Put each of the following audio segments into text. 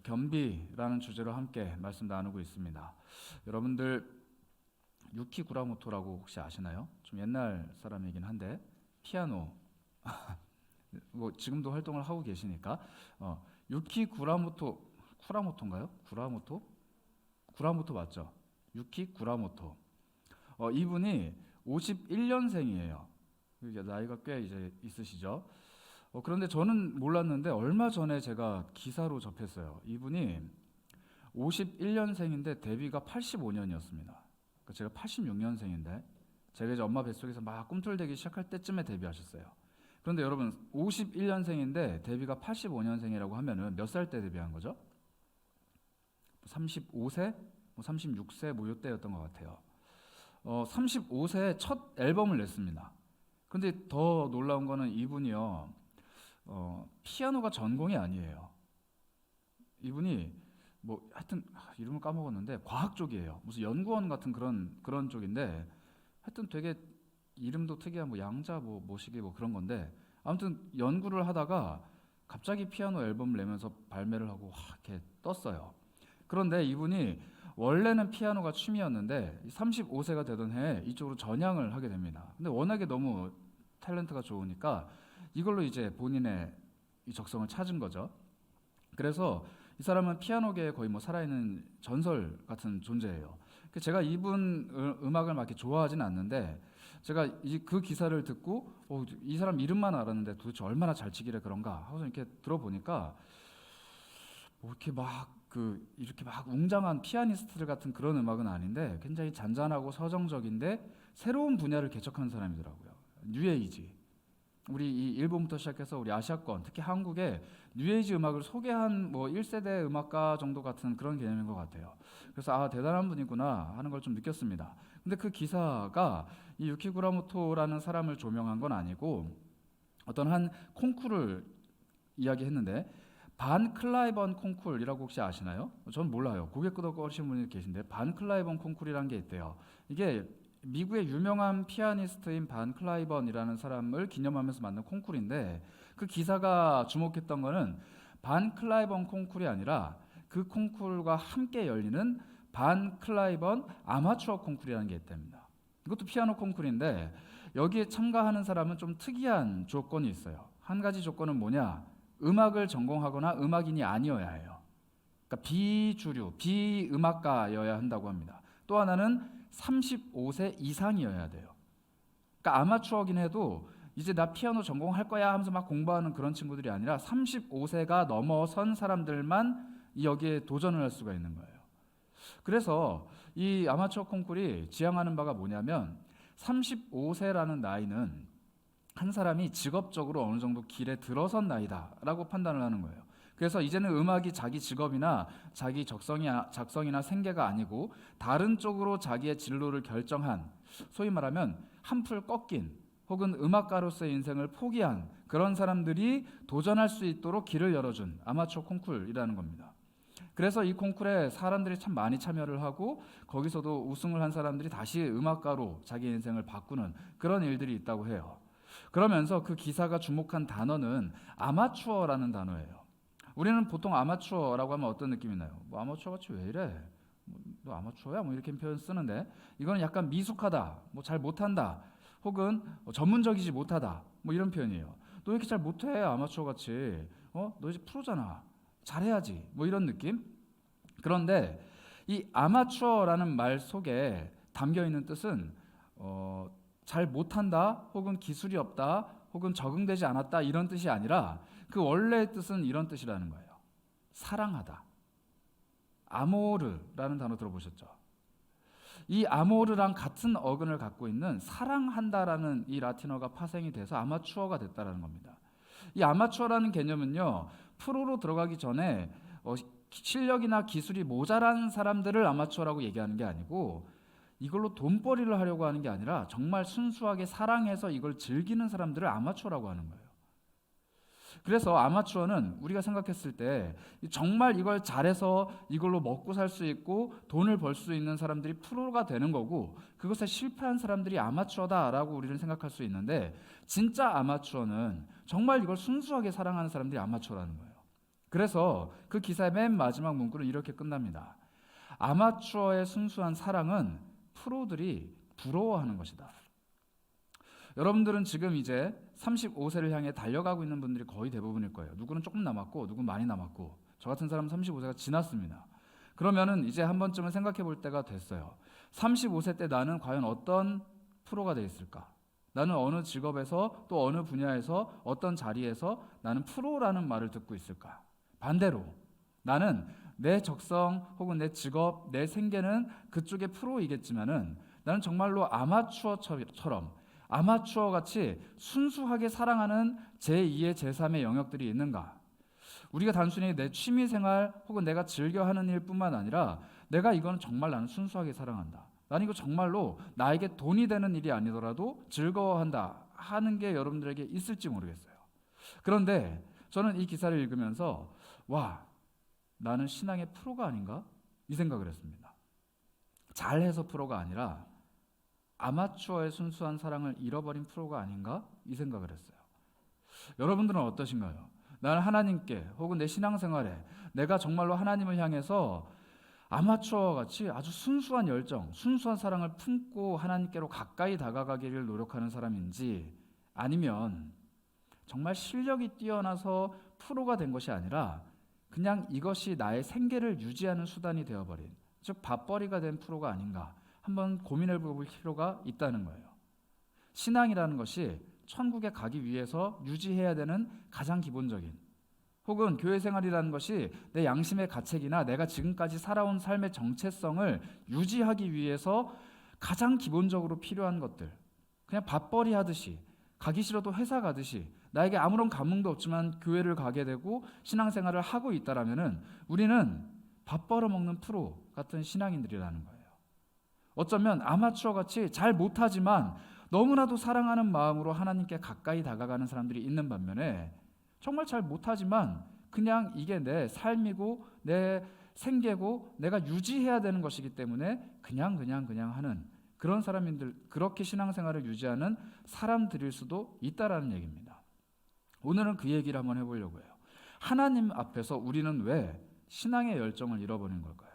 겸비라는 주제로 함께 말씀 나누고 있습니다. 여러분들 유키 구라모토라고 혹시 아시나요? 좀 옛날 사람이긴 한데 피아노 뭐 지금도 활동을 하고 계시니까 유키 쿠라모토인가요? 구라모토 맞죠? 유키 구라모토. 이분이 51년생이에요. 나이가 꽤 이제 있으시죠? 그런데 저는 몰랐는데 얼마 전에 제가 기사로 접했어요. 이분이 51년생인데 데뷔가 85년이었습니다. 그러니까 제가 86년생인데 제가 이제 엄마 뱃속에서 막 꿈틀대기 시작할 때쯤에 데뷔하셨어요. 그런데 여러분 51년생인데 데뷔가 85년생이라고 하면은 몇 살 때 데뷔한 거죠? 35세? 36세 뭐 이때였던 것 같아요. 35세에 첫 앨범을 냈습니다. 근데 더 놀라운 거는 이분이요. 피아노가 전공이 아니에요. 이분이 뭐 하여튼 이름을 까먹었는데 과학 쪽이에요. 무슨 연구원 같은 그런 쪽인데 하여튼 되게 이름도 특이한 뭐 양자 모시기 뭐 그런 건데 아무튼 연구를 하다가 갑자기 피아노 앨범을 내면서 발매를 하고 이렇게 떴어요. 그런데 이분이 원래는 피아노가 취미였는데 35세가 되던 해에 이쪽으로 전향을 하게 됩니다. 근데 워낙에 너무 탤런트가 좋으니까 이걸로 이제 본인의 이 적성을 찾은 거죠. 그래서 이 사람은 피아노계에 거의 뭐 살아있는 전설 같은 존재예요. 제가 이분 음악을 막 이렇게 좋아하진 않는데 제가 그 기사를 듣고 이 사람 이름만 알았는데 도대체 얼마나 잘 치길래 그런가 하고서 이렇게 들어보니까 뭐 이렇게 막 웅장한 피아니스트들 같은 그런 음악은 아닌데 굉장히 잔잔하고 서정적인데 새로운 분야를 개척한 사람이더라고요. 뉴에이지. 우리 이 일본부터 시작해서 우리 아시아권, 특히 한국에 뉴에이지 음악을 소개한 뭐 1세대 음악가 정도 같은 그런 개념인 것 같아요. 그래서 대단한 분이구나 하는 걸 좀 느꼈습니다. 근데 그 기사가 이 유키 구라모토라는 사람을 조명한 건 아니고 어떤 한 콩쿠르를 이야기했는데 반 클라이번 콩쿨이라고 혹시 아시나요? 전 몰라요. 고개 끄덕거리시는 분이 계신데 반 클라이번 콩쿨이라는 게 있대요. 이게 미국의 유명한 피아니스트인 반 클라이번이라는 사람을 기념하면서 만든 콩쿨인데 그 기사가 주목했던 거는 반 클라이번 콩쿨이 아니라 그 콩쿨과 함께 열리는 반 클라이번 아마추어 콩쿨이라는 게 있답니다. 이것도 피아노 콩쿨인데 여기에 참가하는 사람은 좀 특이한 조건이 있어요. 한 가지 조건은 뭐냐? 음악을 전공하거나 음악인이 아니어야 해요. 그러니까 비주류, 비음악가여야 한다고 합니다. 또 하나는 35세 이상이어야 돼요. 그러니까 아마추어긴 해도 이제 나 피아노 전공할 거야 하면서 막 공부하는 그런 친구들이 아니라 35세가 넘어선 사람들만 여기에 도전을 할 수가 있는 거예요. 그래서 이 아마추어 콩쿨이 지향하는 바가 뭐냐면 35세라는 나이는 한 사람이 직업적으로 어느 정도 길에 들어선 나이다라고 판단을 하는 거예요. 그래서 이제는 음악이 자기 직업이나 자기 작성이나 생계가 아니고 다른 쪽으로 자기의 진로를 결정한, 소위 말하면 한풀 꺾인 혹은 음악가로서의 인생을 포기한 그런 사람들이 도전할 수 있도록 길을 열어준 아마추어 콩쿨이라는 겁니다. 그래서 이 콩쿨에 사람들이 참 많이 참여를 하고 거기서도 우승을 한 사람들이 다시 음악가로 자기 인생을 바꾸는 그런 일들이 있다고 해요. 그러면서 그 기사가 주목한 단어는 아마추어라는 단어예요. 우리는 보통 아마추어라고 하면 어떤 느낌이 나요? 뭐 아마추어 같이 왜 이래? 너 아마추어야? 뭐 이렇게 표현 쓰는데 이거는 약간 미숙하다, 뭐 잘 못한다, 혹은 전문적이지 못하다, 뭐 이런 표현이에요. 너 이렇게 잘 못해 아마추어 같이? 너 이제 프로잖아. 잘해야지. 뭐 이런 느낌? 그런데 이 아마추어라는 말 속에 담겨 있는 뜻은 잘 못한다, 혹은 기술이 없다, 혹은 적응되지 않았다 이런 뜻이 아니라 그 원래의 뜻은 이런 뜻이라는 거예요. 사랑하다. 아모르라는 단어 들어보셨죠? 이 아모르랑 같은 어근을 갖고 있는 사랑한다라는 이 라틴어가 파생이 돼서 아마추어가 됐다라는 겁니다. 이 아마추어라는 개념은요, 프로로 들어가기 전에 실력이나 기술이 모자란 사람들을 아마추어라고 얘기하는 게 아니고 이걸로 돈벌이를 하려고 하는 게 아니라 정말 순수하게 사랑해서 이걸 즐기는 사람들을 아마추어라고 하는 거예요. 그래서 아마추어는 우리가 생각했을 때 정말 이걸 잘해서 이걸로 먹고 살 수 있고 돈을 벌 수 있는 사람들이 프로가 되는 거고, 그것에 실패한 사람들이 아마추어다라고 우리는 생각할 수 있는데 진짜 아마추어는 정말 이걸 순수하게 사랑하는 사람들이 아마추어라는 거예요. 그래서 그 기사의 맨 마지막 문구는 이렇게 끝납니다. 아마추어의 순수한 사랑은 프로들이 부러워하는 것이다. 여러분들은 지금 이제 35세를 향해 달려가고 있는 분들이 거의 대부분일 거예요. 누구는 조금 남았고 누구는 많이 남았고, 저 같은 사람은 35세가 지났습니다. 그러면은 이제 한 번쯤은 생각해 볼 때가 됐어요. 35세 때 나는 과연 어떤 프로가 돼 있을까? 나는 어느 직업에서 또 어느 분야에서 어떤 자리에서 나는 프로라는 말을 듣고 있을까? 반대로 나는 내 적성 혹은 내 직업, 내 생계는 그쪽의 프로이겠지만은 나는 정말로 아마추어처럼 아마추어 같이 순수하게 사랑하는 제2의 제3의 영역들이 있는가? 우리가 단순히 내 취미생활 혹은 내가 즐겨하는 일뿐만 아니라 내가 이건 정말 나는 순수하게 사랑한다, 나는 이거 정말로 나에게 돈이 되는 일이 아니더라도 즐거워한다 하는 게 여러분들에게 있을지 모르겠어요. 그런데 저는 이 기사를 읽으면서 와, 나는 신앙의 프로가 아닌가? 이 생각을 했습니다. 잘해서 프로가 아니라 아마추어의 순수한 사랑을 잃어버린 프로가 아닌가? 이 생각을 했어요. 여러분들은 어떠신가요? 나는 하나님께 혹은 내 신앙생활에 내가 정말로 하나님을 향해서 아마추어와 같이 아주 순수한 열정, 순수한 사랑을 품고 하나님께로 가까이 다가가기를 노력하는 사람인지, 아니면 정말 실력이 뛰어나서 프로가 된 것이 아니라 그냥 이것이 나의 생계를 유지하는 수단이 되어버린, 즉 밥벌이가 된 프로가 아닌가 한번 고민해 볼 필요가 있다는 거예요. 신앙이라는 것이 천국에 가기 위해서 유지해야 되는 가장 기본적인, 혹은 교회 생활이라는 것이 내 양심의 가책이나 내가 지금까지 살아온 삶의 정체성을 유지하기 위해서 가장 기본적으로 필요한 것들, 그냥 밥벌이 하듯이, 가기 싫어도 회사 가듯이 나에게 아무런 감흥도 없지만 교회를 가게 되고 신앙생활을 하고 있다라면은 우리는 밥 벌어먹는 프로 같은 신앙인들이라는 거예요. 어쩌면 아마추어 같이 잘 못하지만 너무나도 사랑하는 마음으로 하나님께 가까이 다가가는 사람들이 있는 반면에 정말 잘 못하지만 그냥 이게 내 삶이고 내 생계고 내가 유지해야 되는 것이기 때문에 그냥 하는 그런 사람인들, 그렇게 신앙생활을 유지하는 사람들일 수도 있다라는 얘기입니다. 오늘은 그 얘기를 한번 해보려고 해요. 하나님 앞에서 우리는 왜 신앙의 열정을 잃어버린 걸까요?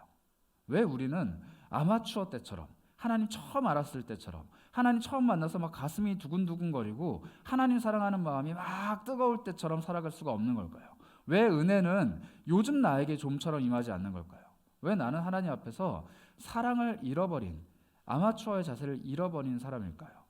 왜 우리는 아마추어 때처럼, 하나님 처음 알았을 때처럼, 하나님 처음 만나서 막 가슴이 두근두근거리고 하나님 사랑하는 마음이 막 뜨거울 때처럼 살아갈 수가 없는 걸까요? 왜 은혜는 요즘 나에게 좀처럼 임하지 않는 걸까요? 왜 나는 하나님 앞에서 사랑을 잃어버린, 아마추어의 자세를 잃어버린 사람일까요?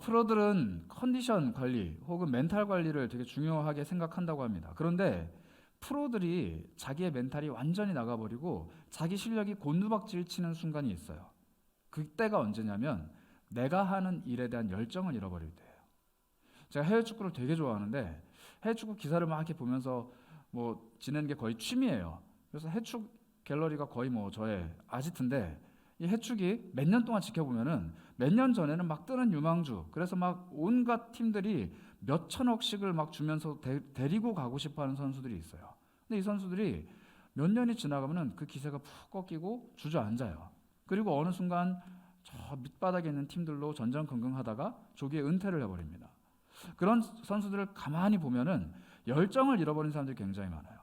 프로들은 컨디션 관리 혹은 멘탈 관리를 되게 중요하게 생각한다고 합니다. 그런데 프로들이 자기의 멘탈이 완전히 나가버리고 자기 실력이 곤두박질 치는 순간이 있어요. 그때가 언제냐면 내가 하는 일에 대한 열정을 잃어버릴 때예요. 제가 해외 축구를 되게 좋아하는데 해외 축구 기사를 막 이렇게 보면서 뭐 지내는 게 거의 취미예요. 그래서 해축 갤러리가 거의 뭐 저의 아지트인데, 이 해축이 몇 년 동안 지켜보면은 몇 년 전에는 막 뜨는 유망주, 그래서 막 온갖 팀들이 몇 천억씩을 막 주면서 데리고 가고 싶어하는 선수들이 있어요. 근데 이 선수들이 몇 년이 지나가면은 그 기세가 푹 꺾이고 주저앉아요. 그리고 어느 순간 저 밑바닥에 있는 팀들로 전전긍긍하다가 조기에 은퇴를 해버립니다. 그런 선수들을 가만히 보면은 열정을 잃어버린 사람들이 굉장히 많아요.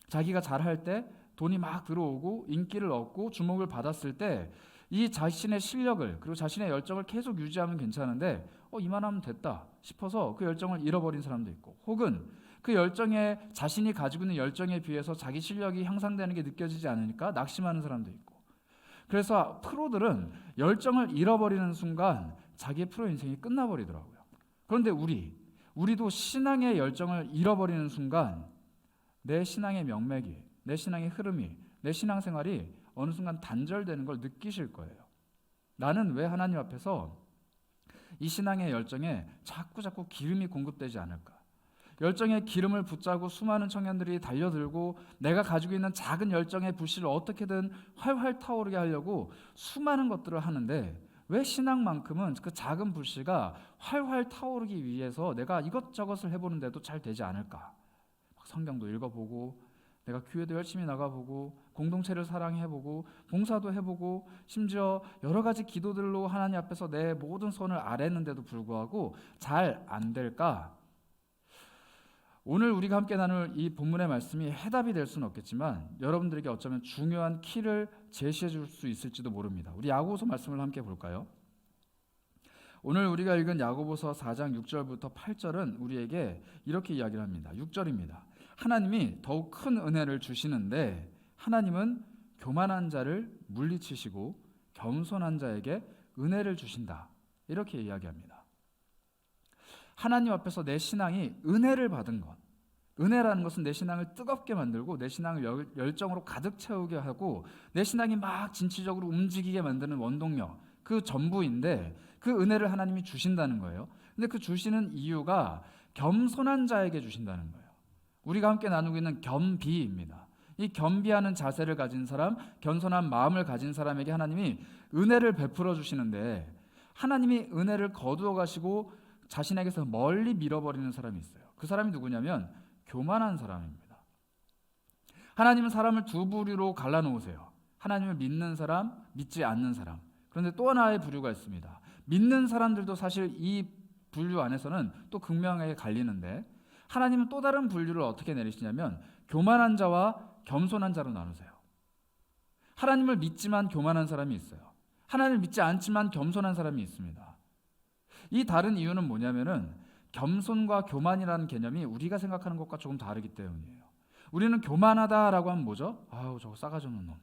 자기가 잘할 때 돈이 막 들어오고 인기를 얻고 주목을 받았을 때 이 자신의 실력을 그리고 자신의 열정을 계속 유지하면 괜찮은데 이만하면 됐다 싶어서 그 열정을 잃어버린 사람도 있고, 혹은 그 열정에, 자신이 가지고 있는 열정에 비해서 자기 실력이 향상되는 게 느껴지지 않으니까 낙심하는 사람도 있고, 그래서 프로들은 열정을 잃어버리는 순간 자기의 프로 인생이 끝나버리더라고요. 그런데 우리도 신앙의 열정을 잃어버리는 순간 내 신앙의 명맥이, 내 신앙의 흐름이, 내 신앙생활이 어느 순간 단절되는 걸 느끼실 거예요. 나는 왜 하나님 앞에서 이 신앙의 열정에 자꾸 기름이 공급되지 않을까? 열정의 기름을 붙잡고 수많은 청년들이 달려들고 내가 가지고 있는 작은 열정의 불씨를 어떻게든 활활 타오르게 하려고 수많은 것들을 하는데, 왜 신앙만큼은 그 작은 불씨가 활활 타오르기 위해서 내가 이것저것을 해보는데도 잘 되지 않을까? 성경도 읽어보고 내가 교회도 열심히 나가보고 공동체를 사랑해보고 봉사도 해보고 심지어 여러 가지 기도들로 하나님 앞에서 내 모든 손을 아뢰는데도 불구하고 잘 안 될까? 오늘 우리가 함께 나눌 이 본문의 말씀이 해답이 될 수는 없겠지만 여러분들에게 어쩌면 중요한 키를 제시해 줄 수 있을지도 모릅니다. 우리 야고보서 말씀을 함께 볼까요? 오늘 우리가 읽은 야고보서 4장 6절부터 8절은 우리에게 이렇게 이야기를 합니다. 6절입니다. 하나님이 더욱 큰 은혜를 주시는데 하나님은 교만한 자를 물리치시고 겸손한 자에게 은혜를 주신다. 이렇게 이야기합니다. 하나님 앞에서 내 신앙이 은혜를 받은 것, 은혜라는 것은 내 신앙을 뜨겁게 만들고 내 신앙을 열정으로 가득 채우게 하고 내 신앙이 막 진취적으로 움직이게 만드는 원동력, 그 전부인데 그 은혜를 하나님이 주신다는 거예요. 근데 그 주시는 이유가 겸손한 자에게 주신다는 거예요. 우리가 함께 나누고 있는 겸비입니다. 이 겸비하는 자세를 가진 사람, 겸손한 마음을 가진 사람에게 하나님이 은혜를 베풀어 주시는데 하나님이 은혜를 거두어 가시고 자신에게서 멀리 밀어버리는 사람이 있어요. 그 사람이 누구냐면 교만한 사람입니다. 하나님은 사람을 두 부류로 갈라놓으세요. 하나님을 믿는 사람, 믿지 않는 사람. 그런데 또 하나의 부류가 있습니다. 믿는 사람들도 사실 이 분류 안에서는 또 극명하게 갈리는데 하나님은 또 다른 분류를 어떻게 내리시냐면 교만한 자와 겸손한 자로 나누세요. 하나님을 믿지만 교만한 사람이 있어요. 하나님을 믿지 않지만 겸손한 사람이 있습니다. 이 다른 이유는 뭐냐면은 겸손과 교만이라는 개념이 우리가 생각하는 것과 조금 다르기 때문이에요. 우리는 교만하다라고 하면 뭐죠? 아우 저거 싸가지 없는 놈,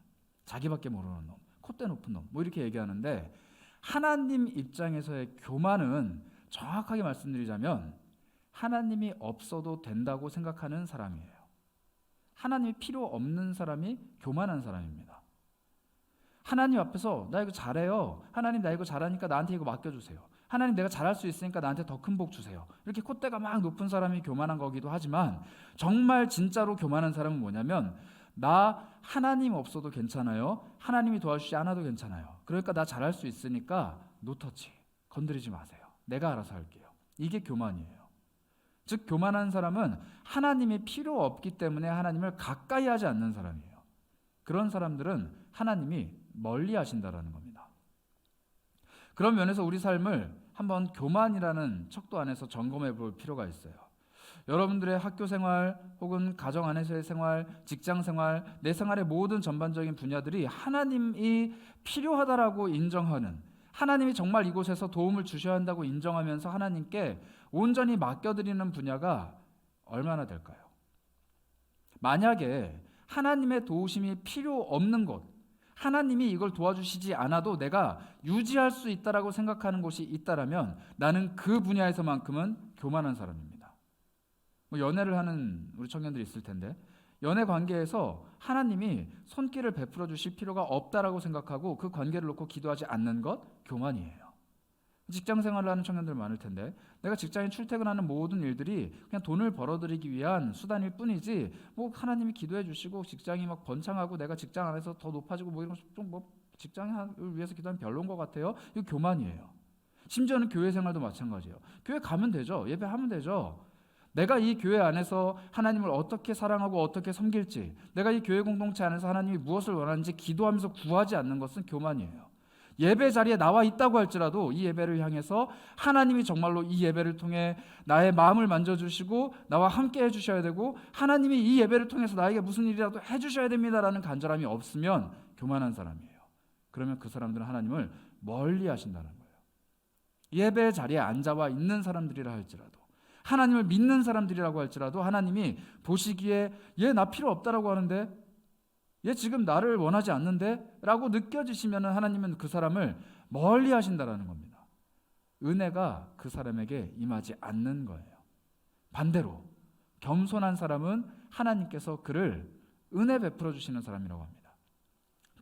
자기밖에 모르는 놈, 콧대 높은 놈, 뭐 이렇게 얘기하는데 하나님 입장에서의 교만은 정확하게 말씀드리자면 하나님이 없어도 된다고 생각하는 사람이에요. 하나님이 필요 없는 사람이 교만한 사람입니다. 하나님 앞에서 나 이거 잘해요. 하나님 나 이거 잘하니까 나한테 이거 맡겨주세요. 하나님 내가 잘할 수 있으니까 나한테 더 큰 복 주세요. 이렇게 콧대가 막 높은 사람이 교만한 거기도 하지만 정말 진짜로 교만한 사람은 뭐냐면 나 하나님 없어도 괜찮아요. 하나님이 도와주지 않아도 괜찮아요. 그러니까 나 잘할 수 있으니까 노터치, 건드리지 마세요. 내가 알아서 할게요. 이게 교만이에요. 즉 교만한 사람은 하나님이 필요 없기 때문에 하나님을 가까이 하지 않는 사람이에요. 그런 사람들은 하나님이 멀리 하신다라는 겁니다. 그런 면에서 우리 삶을 한번 교만이라는 척도 안에서 점검해 볼 필요가 있어요. 여러분들의 학교 생활 혹은 가정 안에서의 생활, 직장 생활, 내 생활의 모든 전반적인 분야들이 하나님이 필요하다라고 인정하는, 하나님이 정말 이곳에서 도움을 주셔야 한다고 인정하면서 하나님께 온전히 맡겨드리는 분야가 얼마나 될까요? 만약에 하나님의 도우심이 필요 없는 곳, 하나님이 이걸 도와주시지 않아도 내가 유지할 수 있다라고 생각하는 곳이 있다라면 나는 그 분야에서만큼은 교만한 사람입니다. 뭐 연애를 하는 우리 청년들이 있을 텐데 연애 관계에서 하나님이 손길을 베풀어 주실 필요가 없다라고 생각하고 그 관계를 놓고 기도하지 않는 것 교만이에요. 직장 생활을 하는 청년들 많을 텐데 내가 직장에 출퇴근하는 모든 일들이 그냥 돈을 벌어들이기 위한 수단일 뿐이지 뭐 하나님이 기도해 주시고 직장이 막 번창하고 내가 직장 안에서 더 높아지고 뭐 이런 좀 뭐 직장을 위해서 기도하면 별로인 것 같아요. 이거 교만이에요. 심지어는 교회 생활도 마찬가지예요. 교회 가면 되죠. 예배하면 되죠. 내가 이 교회 안에서 하나님을 어떻게 사랑하고 어떻게 섬길지, 내가 이 교회 공동체 안에서 하나님이 무엇을 원하는지 기도하면서 구하지 않는 것은 교만이에요. 예배 자리에 나와 있다고 할지라도 이 예배를 향해서 하나님이 정말로 이 예배를 통해 나의 마음을 만져주시고 나와 함께 해주셔야 되고 하나님이 이 예배를 통해서 나에게 무슨 일이라도 해주셔야 됩니다라는 간절함이 없으면 교만한 사람이에요. 그러면 그 사람들은 하나님을 멀리 하신다는 거예요. 예배 자리에 앉아와 있는 사람들이라 할지라도 하나님을 믿는 사람들이라고 할지라도 하나님이 보시기에 얘 나 필요 없다라고 하는데 얘 지금 나를 원하지 않는데 라고 느껴지시면 하나님은 그 사람을 멀리 하신다라는 겁니다. 은혜가 그 사람에게 임하지 않는 거예요. 반대로 겸손한 사람은 하나님께서 그를 은혜 베풀어 주시는 사람이라고 합니다.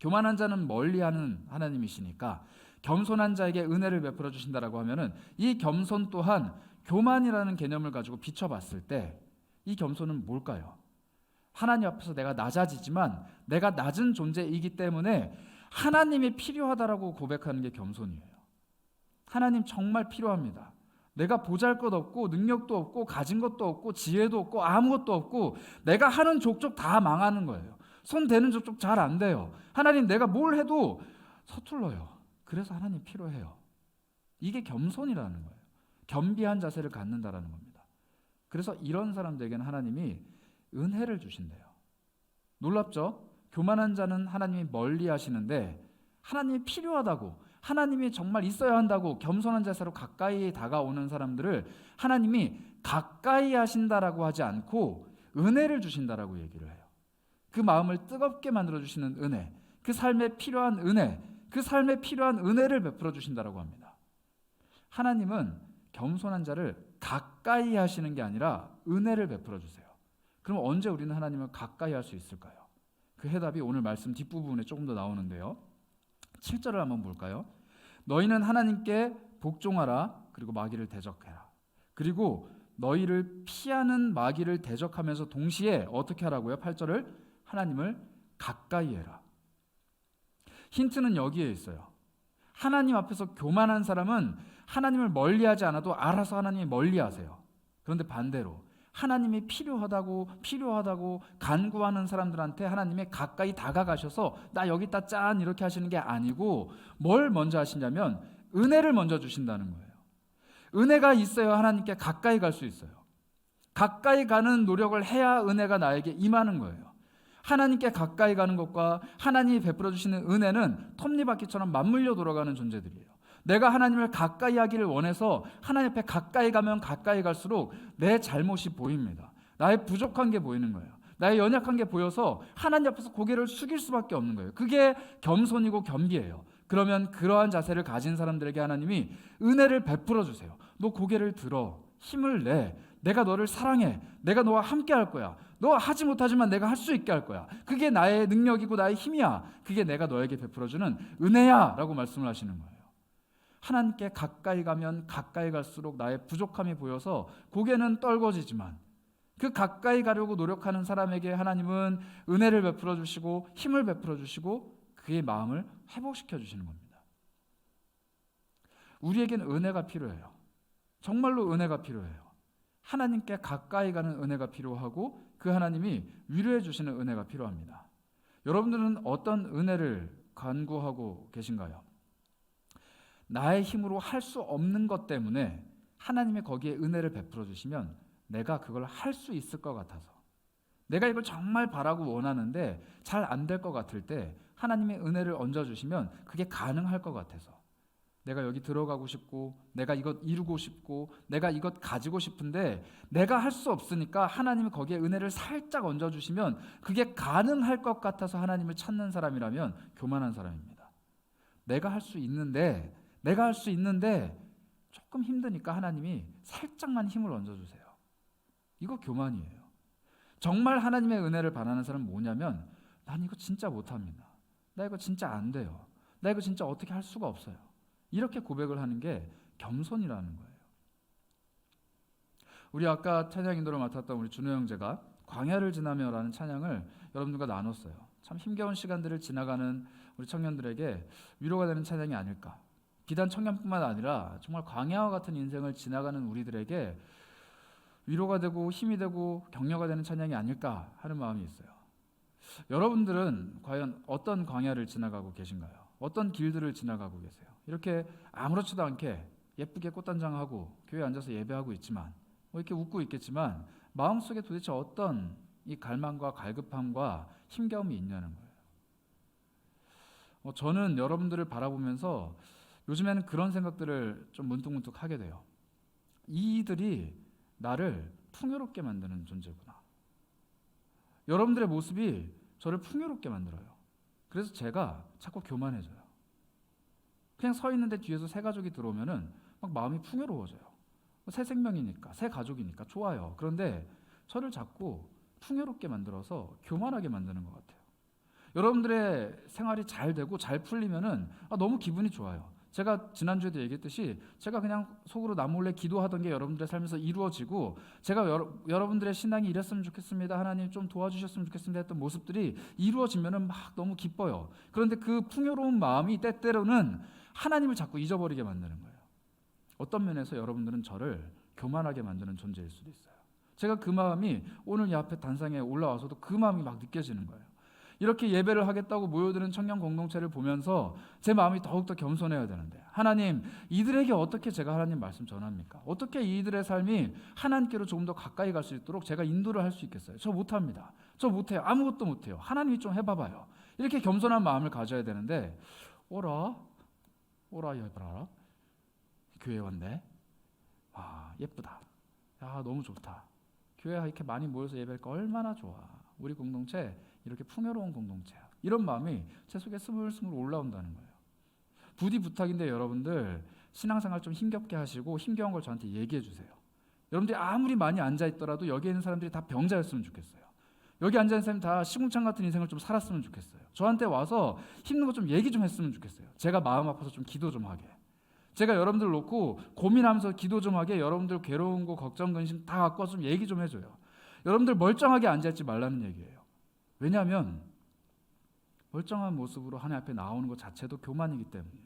교만한 자는 멀리하는 하나님이시니까 겸손한 자에게 은혜를 베풀어 주신다라고 하면은 이 겸손 또한 교만이라는 개념을 가지고 비춰봤을 때 이 겸손은 뭘까요? 하나님 앞에서 내가 낮아지지만 내가 낮은 존재이기 때문에 하나님이 필요하다라고 고백하는 게 겸손이에요. 하나님 정말 필요합니다. 내가 보잘것없고 능력도 없고 가진 것도 없고 지혜도 없고 아무것도 없고 내가 하는 족족 다 망하는 거예요. 손 대는 족족 잘 안 돼요. 하나님 내가 뭘 해도 서툴러요. 그래서 하나님 필요해요. 이게 겸손이라는 거예요. 겸비한 자세를 갖는다라는 겁니다. 그래서 이런 사람들에게는 하나님이 은혜를 주신대요. 놀랍죠? 교만한 자는 하나님이 멀리 하시는데 하나님이 필요하다고, 하나님이 정말 있어야 한다고 겸손한 자세로 가까이 다가오는 사람들을 하나님이 가까이 하신다라고 하지 않고 은혜를 주신다라고 얘기를 해요. 그 마음을 뜨겁게 만들어주시는 은혜, 그 삶에 필요한 은혜, 그 삶에 필요한 은혜를 베풀어 주신다라고 합니다. 하나님은 겸손한 자를 가까이 하시는 게 아니라 은혜를 베풀어 주세요. 그럼 언제 우리는 하나님을 가까이 할 수 있을까요? 그 해답이 오늘 말씀 뒷부분에 조금 더 나오는데요. 7절을 한번 볼까요? 너희는 하나님께 복종하라. 그리고 마귀를 대적해라. 그리고 너희를 피하는 마귀를 대적하면서 동시에 어떻게 하라고요? 8절을 하나님을 가까이 해라. 힌트는 여기에 있어요. 하나님 앞에서 교만한 사람은 하나님을 멀리하지 않아도 알아서 하나님이 멀리하세요. 그런데 반대로 하나님이 필요하다고 간구하는 사람들한테 하나님이 가까이 다가가셔서 나 여기 있다 짠 이렇게 하시는 게 아니고 뭘 먼저 하시냐면 은혜를 먼저 주신다는 거예요. 은혜가 있어야 하나님께 가까이 갈 수 있어요. 가까이 가는 노력을 해야 은혜가 나에게 임하는 거예요. 하나님께 가까이 가는 것과 하나님이 베풀어 주시는 은혜는 톱니바퀴처럼 맞물려 돌아가는 존재들이에요. 내가 하나님을 가까이 하기를 원해서 하나님 앞에 가까이 가면 가까이 갈수록 내 잘못이 보입니다. 나의 부족한 게 보이는 거예요. 나의 연약한 게 보여서 하나님 앞에서 고개를 숙일 수밖에 없는 거예요. 그게 겸손이고 겸비예요. 그러면 그러한 자세를 가진 사람들에게 하나님이 은혜를 베풀어 주세요. 너 고개를 들어, 힘을 내, 내가 너를 사랑해, 내가 너와 함께 할 거야. 너 하지 못하지만 내가 할 수 있게 할 거야. 그게 나의 능력이고 나의 힘이야. 그게 내가 너에게 베풀어주는 은혜야 라고 말씀을 하시는 거예요. 하나님께 가까이 가면 가까이 갈수록 나의 부족함이 보여서 고개는 떨궈지지만 그 가까이 가려고 노력하는 사람에게 하나님은 은혜를 베풀어 주시고 힘을 베풀어 주시고 그의 마음을 회복시켜 주시는 겁니다. 우리에겐 은혜가 필요해요. 정말로 은혜가 필요해요. 하나님께 가까이 가는 은혜가 필요하고 그 하나님이 위로해 주시는 은혜가 필요합니다. 여러분들은 어떤 은혜를 간구하고 계신가요? 나의 힘으로 할 수 없는 것 때문에 하나님이 거기에 은혜를 베풀어 주시면 내가 그걸 할 수 있을 것 같아서, 내가 이걸 정말 바라고 원하는데 잘 안 될 것 같을 때 하나님이 은혜를 얹어주시면 그게 가능할 것 같아서, 내가 여기 들어가고 싶고 내가 이것 이루고 싶고 내가 이것 가지고 싶은데 내가 할 수 없으니까 하나님이 거기에 은혜를 살짝 얹어주시면 그게 가능할 것 같아서 하나님을 찾는 사람이라면 교만한 사람입니다. 내가 할 수 있는데 조금 힘드니까 하나님이 살짝만 힘을 얹어주세요. 이거 교만이에요. 정말 하나님의 은혜를 바라는 사람은 뭐냐면 난 이거 진짜 못합니다. 나 이거 진짜 안 돼요. 나 이거 진짜 어떻게 할 수가 없어요. 이렇게 고백을 하는 게 겸손이라는 거예요. 우리 아까 찬양 인도를 맡았던 우리 준호 형제가 광야를 지나며라는 찬양을 여러분들과 나눴어요. 참 힘겨운 시간들을 지나가는 우리 청년들에게 위로가 되는 찬양이 아닐까. 비단 청년뿐만 아니라 정말 광야와 같은 인생을 지나가는 우리들에게 위로가 되고 힘이 되고 격려가 되는 찬양이 아닐까 하는 마음이 있어요. 여러분들은 과연 어떤 광야를 지나가고 계신가요? 어떤 길들을 지나가고 계세요? 이렇게 아무렇지도 않게 예쁘게 꽃단장하고 교회에 앉아서 예배하고 있지만 뭐 이렇게 웃고 있겠지만 마음속에 도대체 어떤 이 갈망과 갈급함과 힘겨움이 있냐는 거예요. 저는 여러분들을 바라보면서 요즘에는 그런 생각들을 좀 문득문득 하게 돼요. 이들이 나를 풍요롭게 만드는 존재구나. 여러분들의 모습이 저를 풍요롭게 만들어요. 그래서 제가 자꾸 교만해져요. 그냥 서 있는데 뒤에서 새 가족이 들어오면은 막 마음이 풍요로워져요. 새 생명이니까, 새 가족이니까 좋아요. 그런데 저를 자꾸 풍요롭게 만들어서 교만하게 만드는 것 같아요. 여러분들의 생활이 잘 되고 잘 풀리면은 너무 기분이 좋아요. 제가 지난주에도 얘기했듯이 제가 그냥 속으로 나 몰래 기도하던 게 여러분들의 삶에서 이루어지고 제가 여러분들의 신앙이 이랬으면 좋겠습니다. 하나님 좀 도와주셨으면 좋겠습니다 했던 모습들이 이루어지면은 막 너무 기뻐요. 그런데 그 풍요로운 마음이 때때로는 하나님을 자꾸 잊어버리게 만드는 거예요. 어떤 면에서 여러분들은 저를 교만하게 만드는 존재일 수도 있어요. 제가 그 마음이 오늘 이 앞에 단상에 올라와서도 그 마음이 막 느껴지는 거예요. 이렇게 예배를 하겠다고 모여드는 청년 공동체를 보면서 제 마음이 더욱더 겸손해야 되는데, 하나님, 이들에게 어떻게 제가 하나님 말씀 전합니까? 어떻게 이들의 삶이 하나님께로 조금 더 가까이 갈 수 있도록 제가 인도를 할 수 있겠어요? 저 못합니다. 저 못해요. 아무것도 못해요. 하나님이 좀 해봐봐요. 이렇게 겸손한 마음을 가져야 되는데, 오라 예뻐라, 교회 왔네. 아, 예쁘다. 야, 너무 좋다. 교회 이렇게 많이 모여서 예배할까 얼마나 좋아. 우리 공동체 이렇게 풍요로운 공동체야. 이런 마음이 제 속에 스물스물 올라온다는 거예요. 부디 부탁인데 여러분들 신앙생활 좀 힘겹게 하시고 힘겨운 걸 저한테 얘기해 주세요. 여러분들이 아무리 많이 앉아있더라도 여기에 있는 사람들이 다 병자였으면 좋겠어요. 여기 앉아있는 사람이 다 시궁창 같은 인생을 좀 살았으면 좋겠어요. 저한테 와서 힘든 거 좀 얘기 좀 했으면 좋겠어요. 제가 마음 아파서 좀 기도 좀 하게. 제가 여러분들 놓고 고민하면서 기도 좀 하게, 여러분들 괴로운 거 걱정 근심 다 갖고 와서 좀 얘기 좀 해줘요. 여러분들 멀쩡하게 앉아있지 말라는 얘기예요. 왜냐하면 멀쩡한 모습으로 하나님 앞에 나오는 것 자체도 교만이기 때문이에요.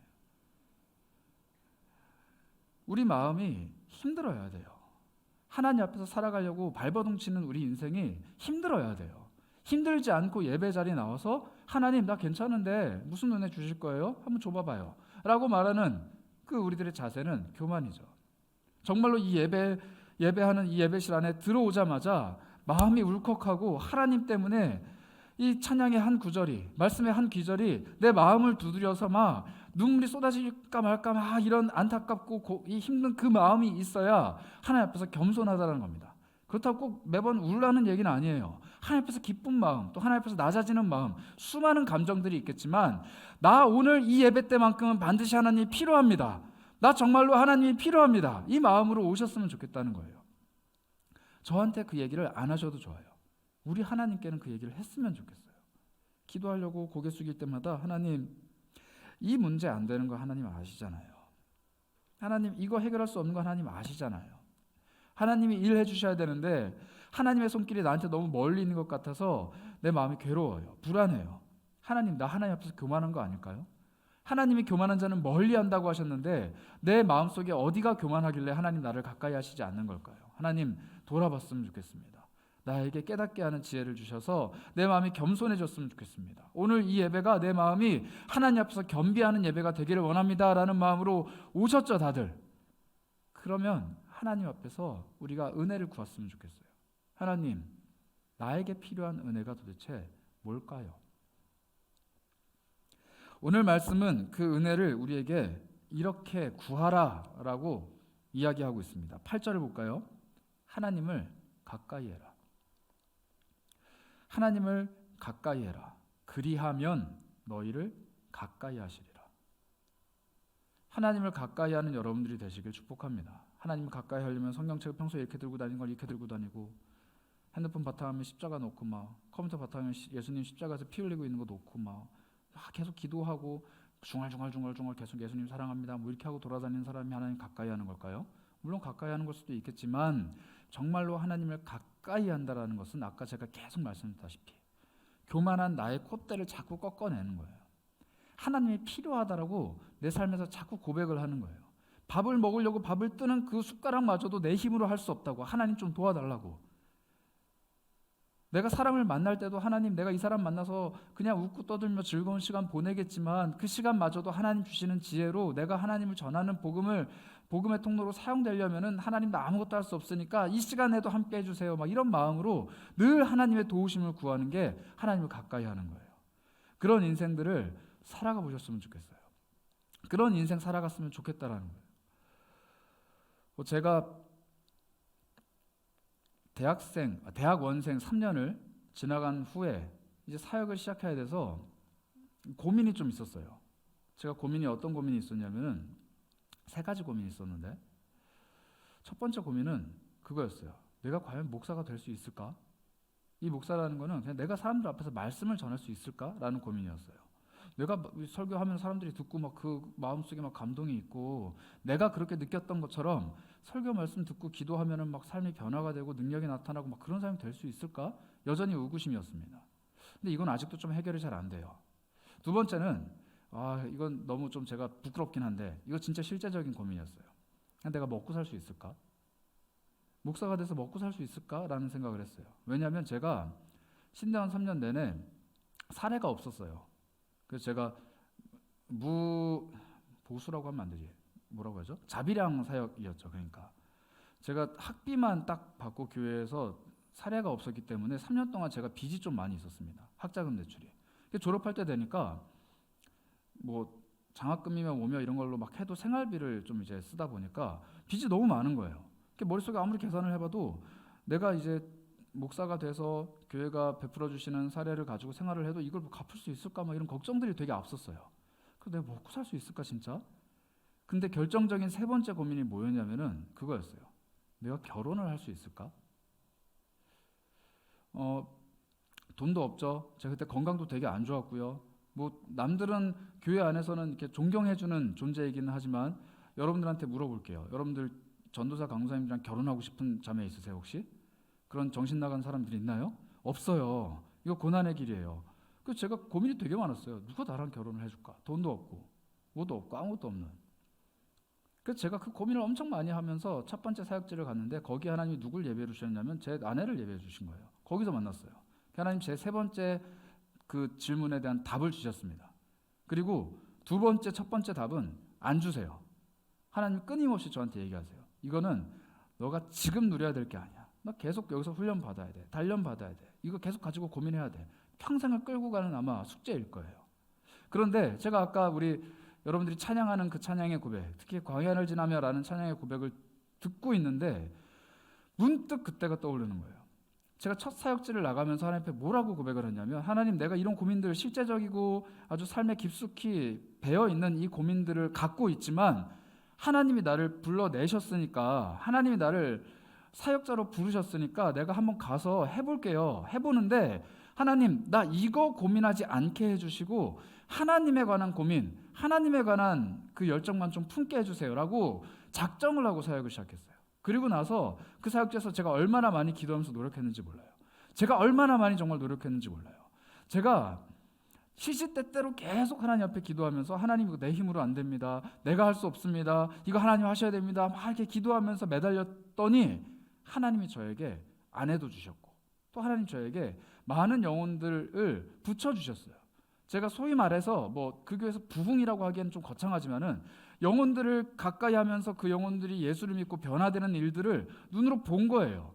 우리 마음이 힘들어야 돼요. 하나님 앞에서 살아가려고 발버둥 치는 우리 인생이 힘들어야 돼요. 힘들지 않고 예배 자리에 나와서 하나님 나 괜찮은데 무슨 은혜 주실 거예요? 한번 줘봐봐요 라고 말하는 그 우리들의 자세는 교만이죠. 정말로 이 예배하는 이 예배실 안에 들어오자마자 마음이 울컥하고 하나님 때문에 이 찬양의 한 구절이, 말씀의 한 귀절이 내 마음을 두드려서 막 눈물이 쏟아질까 말까 막 이런 안타깝고 이 힘든 그 마음이 있어야 하나님 앞에서 겸손하다는 겁니다. 그렇다고 꼭 매번 울라는 얘기는 아니에요. 하나님 앞에서 기쁜 마음, 또 하나님 앞에서 낮아지는 마음, 수많은 감정들이 있겠지만 나 오늘 이 예배 때만큼은 반드시 하나님이 필요합니다. 나 정말로 하나님이 필요합니다. 이 마음으로 오셨으면 좋겠다는 거예요. 저한테 그 얘기를 안 하셔도 좋아요. 우리 하나님께는 그 얘기를 했으면 좋겠어요. 기도하려고 고개 숙일 때마다 하나님, 이 문제 안 되는 거 하나님 아시잖아요. 하나님, 이거 해결할 수 없는 거 하나님 아시잖아요. 하나님이 일해 주셔야 되는데 하나님의 손길이 나한테 너무 멀리 있는 것 같아서 내 마음이 괴로워요. 불안해요. 하나님, 나 하나님 앞에서 교만한 거 아닐까요? 하나님이 교만한 자는 멀리 한다고 하셨는데 내 마음속에 어디가 교만하길래 하나님 나를 가까이 하시지 않는 걸까요? 하나님, 돌아봤으면 좋겠습니다. 나에게 깨닫게 하는 지혜를 주셔서 내 마음이 겸손해졌으면 좋겠습니다. 오늘 이 예배가 내 마음이 하나님 앞에서 겸비하는 예배가 되기를 원합니다 라는 마음으로 오셨죠, 다들? 그러면 하나님 앞에서 우리가 은혜를 구했으면 좋겠어요. 하나님, 나에게 필요한 은혜가 도대체 뭘까요? 오늘 말씀은 그 은혜를 우리에게 이렇게 구하라라고 이야기하고 있습니다. 8절을 볼까요? 하나님을 가까이 해라. 하나님을 가까이 해라. 그리하면 너희를 가까이 하시리라. 하나님을 가까이 하는 여러분들이 되시길 축복합니다. 하나님을 가까이 하려면 성경책을 평소에 이렇게 들고 다니는 걸 이렇게 들고 다니고, 핸드폰 바탕화면 십자가 놓고 막, 컴퓨터 바탕화면 예수님 십자가에서 피 흘리고 있는 거 놓고 막 계속 기도하고 중얼중얼 계속 예수님 사랑합니다 뭐 이렇게 하고 돌아다니는 사람이 하나님 가까이 하는 걸까요? 물론 가까이 하는 걸 수도 있겠지만 정말로 하나님을 가까이 한다라는 것은 아까 제가 계속 말씀드렸다시피 교만한 나의 콧대를 자꾸 꺾어내는 거예요. 하나님이 필요하다라고 내 삶에서 자꾸 고백을 하는 거예요. 밥을 먹으려고 밥을 뜨는 그 숟가락마저도 내 힘으로 할 수 없다고, 하나님 좀 도와달라고. 내가 사람을 만날 때도 하나님, 내가 이 사람 만나서 그냥 웃고 떠들며 즐거운 시간 보내겠지만 그 시간마저도 하나님 주시는 지혜로 내가 하나님을 전하는 복음의 통로로 사용되려면은 하나님 나 아무것도 할 수 없으니까 이 시간에도 함께 해주세요. 막 이런 마음으로 늘 하나님의 도우심을 구하는 게 하나님을 가까이 하는 거예요. 그런 인생들을 살아가 보셨으면 좋겠어요. 그런 인생 살아갔으면 좋겠다라는 거예요. 제가 대학원생 3년을 지나간 후에 이제 사역을 시작해야 돼서 고민이 좀 있었어요. 제가 고민이 어떤 고민이 있었냐면은 3가지 고민이 있었는데, 첫 번째 고민은 그거였어요. 내가 과연 목사가 될 수 있을까? 이 목사라는 거는 그냥 내가 사람들 앞에서 말씀을 전할 수 있을까라는 고민이었어요. 내가 설교하면 사람들이 듣고 막 그 마음속에 막 감동이 있고 내가 그렇게 느꼈던 것처럼 설교 말씀 듣고 기도하면은 막 삶이 변화가 되고 능력이 나타나고 막 그런 사람이 될 수 있을까? 여전히 의구심이었습니다. 근데 이건 아직도 좀 해결이 잘 안 돼요. 두 번째는 이건 너무 좀 제가 부끄럽긴 한데 이거 진짜 실제적인 고민이었어요. 내가 먹고 살 수 있을까? 목사가 돼서 먹고 살 수 있을까라는 생각을 했어요. 왜냐하면 제가 신대원 3년 내내 사례가 없었어요. 그래서 제가 보수라고 하면 안 되지. 뭐라고 하죠? 자비량 사역이었죠. 그러니까 제가 학비만 딱 받고 교회에서 사례가 없었기 때문에 3년 동안 제가 빚이 좀 많이 있었습니다. 학자금 대출이. 졸업할 때 되니까 뭐 장학금이며 뭐며 이런 걸로 막 해도 생활비를 좀 이제 쓰다 보니까 빚이 너무 많은 거예요. 머릿속에 아무리 계산을 해봐도 내가 이제 목사가 돼서 교회가 베풀어 주시는 사례를 가지고 생활을 해도 이걸 뭐 갚을 수 있을까 막 이런 걱정들이 되게 앞섰어요. 그래서 내가 먹고 살 수 있을까 진짜? 근데 결정적인 세 번째 고민이 뭐였냐면은 그거였어요. 내가 결혼을 할 수 있을까? 돈도 없죠. 제가 그때 건강도 되게 안 좋았고요. 뭐 남들은 교회 안에서는 이렇게 존경해주는 존재이기는 하지만 여러분들한테 물어볼게요. 여러분들 전도사 강사님들이랑 결혼하고 싶은 자매 있으세요 혹시? 그런 정신 나간 사람들이 있나요? 없어요. 이거 고난의 길이에요. 그래서 제가 고민이 되게 많았어요. 누가 나랑 결혼을 해줄까? 돈도 없고 뭐도 없고 아무것도 없는. 그래서 제가 그 고민을 엄청 많이 하면서 첫 번째 사역지를 갔는데 거기 하나님이 누굴 예배해 주셨냐면 제 아내를 예배해 주신 거예요. 거기서 만났어요. 하나님 제 세 번째 그 질문에 대한 답을 주셨습니다. 그리고 두 번째, 첫 번째 답은 안 주세요. 하나님 끊임없이 저한테 얘기하세요. 이거는 너가 지금 누려야 될 게 아니야. 너 계속 여기서 훈련 받아야 돼. 단련 받아야 돼. 이거 계속 가지고 고민해야 돼. 평생을 끌고 가는 아마 숙제일 거예요. 그런데 제가 아까 우리 여러분들이 찬양하는 그 찬양의 고백, 특히 광야를 지나며라는 찬양의 고백을 듣고 있는데 문득 그때가 떠오르는 거예요. 제가 첫 사역지를 나가면서 하나님 앞에 뭐라고 고백을 했냐면 하나님 내가 이런 고민들 실제적이고 아주 삶에 깊숙이 배어있는 이 고민들을 갖고 있지만 하나님이 나를 불러내셨으니까 하나님이 나를 사역자로 부르셨으니까 내가 한번 가서 해볼게요. 해보는데 하나님 나 이거 고민하지 않게 해주시고 하나님에 관한 고민, 하나님에 관한 그 열정만 좀 품게 해주세요 라고 작정을 하고 사역을 시작했어요. 그리고 나서 그 사역지에서 제가 얼마나 많이 기도하면서 노력했는지 몰라요. 제가 얼마나 많이 정말 노력했는지 몰라요. 제가 시시때때로 계속 하나님 앞에 기도하면서 하나님 이거 내 힘으로 안 됩니다. 내가 할 수 없습니다. 이거 하나님 하셔야 됩니다. 막 이렇게 기도하면서 매달렸더니 하나님이 저에게 아내도 주셨고 또 하나님 저에게 많은 영혼들을 붙여주셨어요. 제가 소위 말해서 뭐 그 교회에서 부흥이라고 하기에는 좀 거창하지만은 영혼들을 가까이 하면서 그 영혼들이 예수를 믿고 변화되는 일들을 눈으로 본 거예요.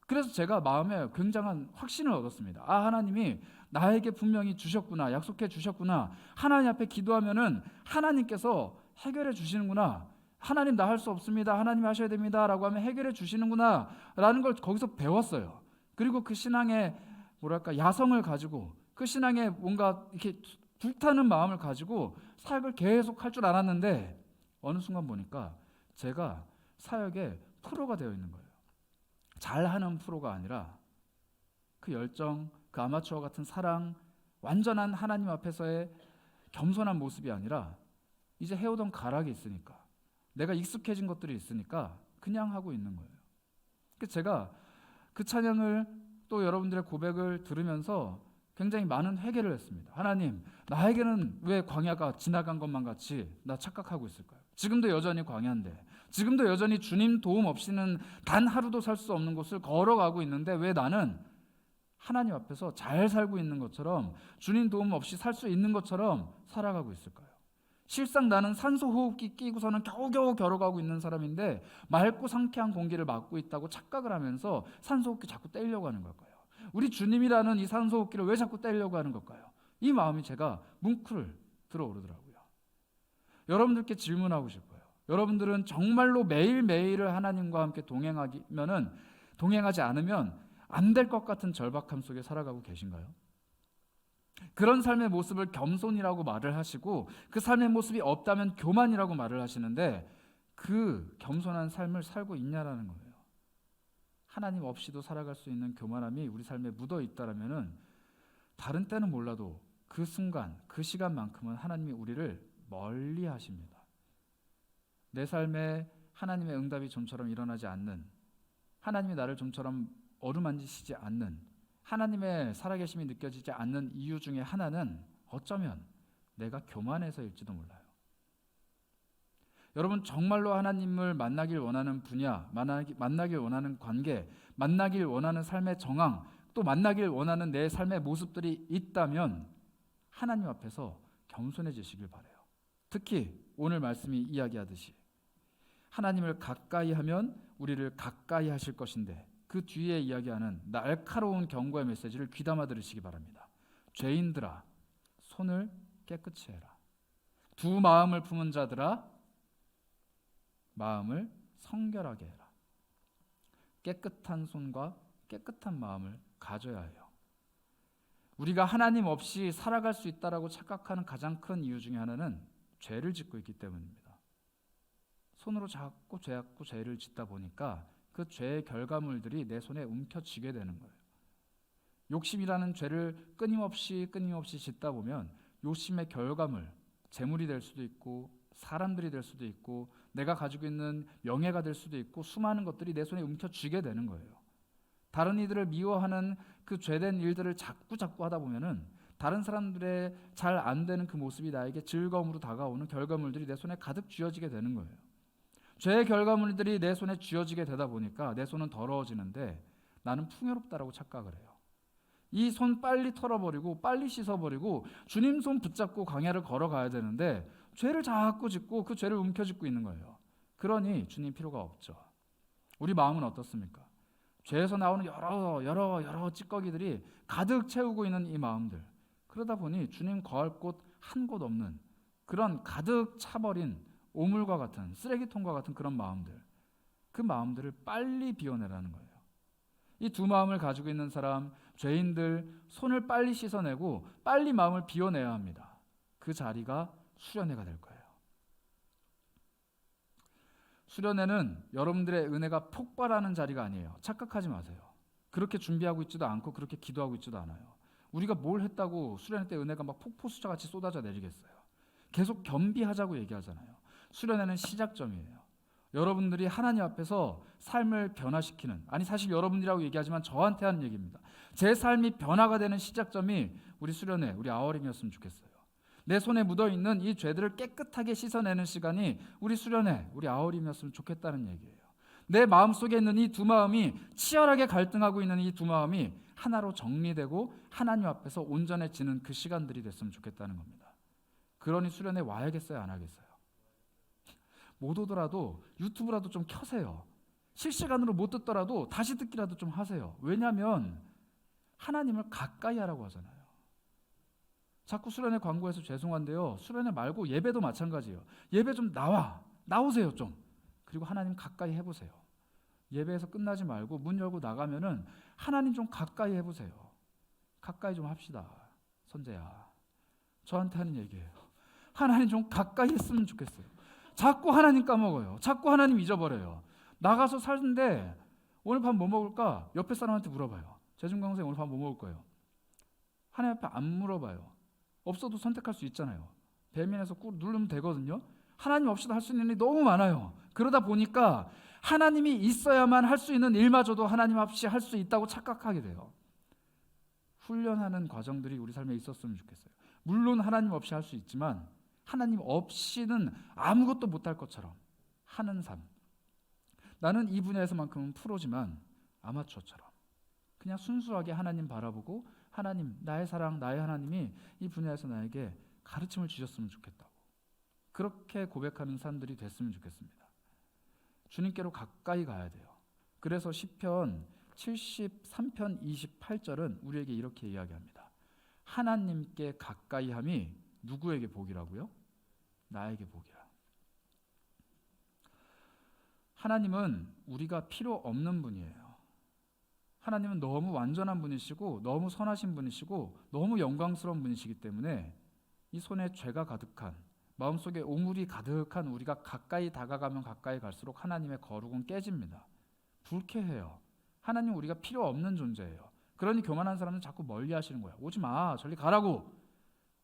그래서 제가 마음에 굉장한 확신을 얻었습니다. 아, 하나님이 나에게 분명히 주셨구나, 약속해 주셨구나. 하나님 앞에 기도하면은 하나님께서 해결해 주시는구나. 하나님 나 할 수 없습니다. 하나님 하셔야 됩니다라고 하면 해결해 주시는구나라는 걸 거기서 배웠어요. 그리고 그 신앙의 뭐랄까 야성을 가지고 그 신앙에 뭔가 이렇게 불타는 마음을 가지고 사역을 계속 할 줄 알았는데 어느 순간 보니까 제가 사역의 프로가 되어 있는 거예요. 잘하는 프로가 아니라 그 열정, 그 아마추어 같은 사랑, 완전한 하나님 앞에서의 겸손한 모습이 아니라 이제 해오던 가락이 있으니까 내가 익숙해진 것들이 있으니까 그냥 하고 있는 거예요. 그래서 제가 그 찬양을 또 여러분들의 고백을 들으면서 굉장히 많은 회개를 했습니다. 하나님, 나에게는 왜 광야가 지나간 것만 같이 나 착각하고 있을까요? 지금도 여전히 광야인데, 지금도 여전히 주님 도움 없이는 단 하루도 살 수 없는 곳을 걸어가고 있는데 왜 나는 하나님 앞에서 잘 살고 있는 것처럼 주님 도움 없이 살 수 있는 것처럼 살아가고 있을까요? 실상 나는 산소 호흡기 끼고서는 겨우겨우 걸어가고 있는 사람인데 맑고 상쾌한 공기를 맡고 있다고 착각을 하면서 산소 호흡기 자꾸 떼려고 하는 걸까요? 우리 주님이라는 이 산소 호흡기를 왜 자꾸 떼려고 하는 걸까요? 이 마음이 제가 뭉클 들어오르더라고요. 여러분들께 질문하고 싶어요. 여러분들은 정말로 매일매일을 하나님과 함께 동행하지 않으면 안 될 것 같은 절박함 속에 살아가고 계신가요? 그런 삶의 모습을 겸손이라고 말을 하시고 그 삶의 모습이 없다면 교만이라고 말을 하시는데 그 겸손한 삶을 살고 있냐라는 거예요. 하나님 없이도 살아갈 수 있는 교만함이 우리 삶에 묻어 있다라면은 다른 때는 몰라도 그 순간, 그 시간만큼은 하나님이 우리를 멀리 하십니다. 내 삶에 하나님의 응답이 좀처럼 일어나지 않는, 하나님이 나를 좀처럼 어루만지시지 않는, 하나님의 살아계심이 느껴지지 않는 이유 중에 하나는 어쩌면 내가 교만해서일지도 몰라요. 여러분 정말로 하나님을 만나길 원하는 분야, 만나길 원하는 관계, 만나길 원하는 삶의 정황, 또 만나길 원하는 내 삶의 모습들이 있다면 하나님 앞에서 겸손해지시길 바라요. 특히 오늘 말씀이 이야기하듯이 하나님을 가까이 하면 우리를 가까이 하실 것인데, 그 뒤에 이야기하는 날카로운 경고의 메시지를 귀담아 들으시기 바랍니다. 죄인들아, 손을 깨끗이 해라. 두 마음을 품은 자들아, 마음을 성결하게 해라. 깨끗한 손과 깨끗한 마음을 가져야 해요. 우리가 하나님 없이 살아갈 수 있다라고 착각하는 가장 큰 이유 중에 하나는 죄를 짓고 있기 때문입니다. 손으로 자꾸 죄를 짓다 보니까 그 죄의 결과물들이 내 손에 움켜쥐게 되는 거예요. 욕심이라는 죄를 끊임없이 짓다 보면 욕심의 결과물, 재물이 될 수도 있고 사람들이 될 수도 있고 내가 가지고 있는 명예가 될 수도 있고 수많은 것들이 내 손에 움켜쥐게 되는 거예요. 다른 이들을 미워하는 그 죄된 일들을 자꾸 하다 보면은 다른 사람들의 잘 안 되는 그 모습이 나에게 즐거움으로 다가오는 결과물들이 내 손에 가득 쥐어지게 되는 거예요. 죄의 결과물들이 내 손에 쥐어지게 되다 보니까 내 손은 더러워지는데 나는 풍요롭다라고 착각을 해요. 이 손 빨리 털어버리고 빨리 씻어버리고 주님 손 붙잡고 광야를 걸어가야 되는데 죄를 자꾸 짓고 그 죄를 움켜쥐고 있는 거예요. 그러니 주님 필요가 없죠. 우리 마음은 어떻습니까? 죄에서 나오는 여러 찌꺼기들이 가득 채우고 있는 이 마음들, 그러다 보니 주님 거할 곳 한 곳 없는 그런 가득 차버린 오물과 같은 쓰레기통과 같은 그런 마음들, 그 마음들을 빨리 비워내라는 거예요. 이 두 마음을 가지고 있는 사람, 죄인들, 손을 빨리 씻어내고 빨리 마음을 비워내야 합니다. 그 자리가 수련회가 될 거예요. 수련회는 여러분들의 은혜가 폭발하는 자리가 아니에요. 착각하지 마세요. 그렇게 준비하고 있지도 않고 그렇게 기도하고 있지도 않아요. 우리가 뭘 했다고 수련회 때 은혜가 막 폭포수자같이 쏟아져 내리겠어요. 계속 겸비하자고 얘기하잖아요. 수련회는 시작점이에요. 여러분들이 하나님 앞에서 삶을 변화시키는, 아니 사실 여러분들이라고 얘기하지만 저한테 하는 얘기입니다. 제 삶이 변화가 되는 시작점이 우리 수련회, 우리 아워림이었으면 좋겠어요. 내 손에 묻어있는 이 죄들을 깨끗하게 씻어내는 시간이 우리 수련회, 우리 아워림이었으면 좋겠다는 얘기예요. 내 마음속에 있는 이 두 마음이 치열하게 갈등하고 있는 이 두 마음이 하나로 정리되고 하나님 앞에서 온전해지는 그 시간들이 됐으면 좋겠다는 겁니다. 그러니 수련회 와야겠어요, 안 하겠어요? 못 오더라도 유튜브라도 좀 켜세요. 실시간으로 못 듣더라도 다시 듣기라도 좀 하세요. 왜냐하면 하나님을 가까이 하라고 하잖아요. 자꾸 수련회 광고해서 죄송한데요, 수련회 말고 예배도 마찬가지예요. 예배 좀 나오세요 좀. 그리고 하나님 가까이 해보세요. 예배에서 끝나지 말고 문 열고 나가면은 하나님 좀 가까이 해보세요. 가까이 좀 합시다. 선재야, 저한테 하는 얘기예요. 하나님 좀 가까이 했으면 좋겠어요. 자꾸 하나님 까먹어요. 자꾸 하나님 잊어버려요. 나가서 살는데 오늘 밤 뭐 먹을까? 옆에 사람한테 물어봐요. 재중강 선생님 오늘 밤 뭐 먹을 거예요? 하나님 앞에 안 물어봐요. 없어도 선택할 수 있잖아요. 배민에서 꾹 누르면 되거든요. 하나님 없이도 할 수 있는 일이 너무 많아요. 그러다 보니까 하나님이 있어야만 할 수 있는 일마저도 하나님 없이 할 수 있다고 착각하게 돼요. 훈련하는 과정들이 우리 삶에 있었으면 좋겠어요. 물론 하나님 없이 할 수 있지만 하나님 없이는 아무것도 못할 것처럼 하는 삶. 나는 이 분야에서만큼은 프로지만 아마추어처럼 그냥 순수하게 하나님 바라보고 하나님, 나의 사랑, 나의 하나님이 이 분야에서 나에게 가르침을 주셨으면 좋겠다고, 그렇게 고백하는 사람들이 됐으면 좋겠습니다. 주님께로 가까이 가야 돼요. 그래서 시편 73편 28절은 우리에게 이렇게 이야기합니다. 하나님께 가까이함이 누구에게 복이라고요? 나에게 복이라. 하나님은 우리가 필요 없는 분이에요. 하나님은 너무 완전한 분이시고 너무 선하신 분이시고 너무 영광스러운 분이시기 때문에 이 손에 죄가 가득한, 마음속에 오물이 가득한 우리가 가까이 다가가면 가까이 갈수록 하나님의 거룩은 깨집니다. 불쾌해요. 하나님 우리가 필요 없는 존재예요. 그러니 교만한 사람은 자꾸 멀리 하시는 거예요. 오지 마, 저리 가라고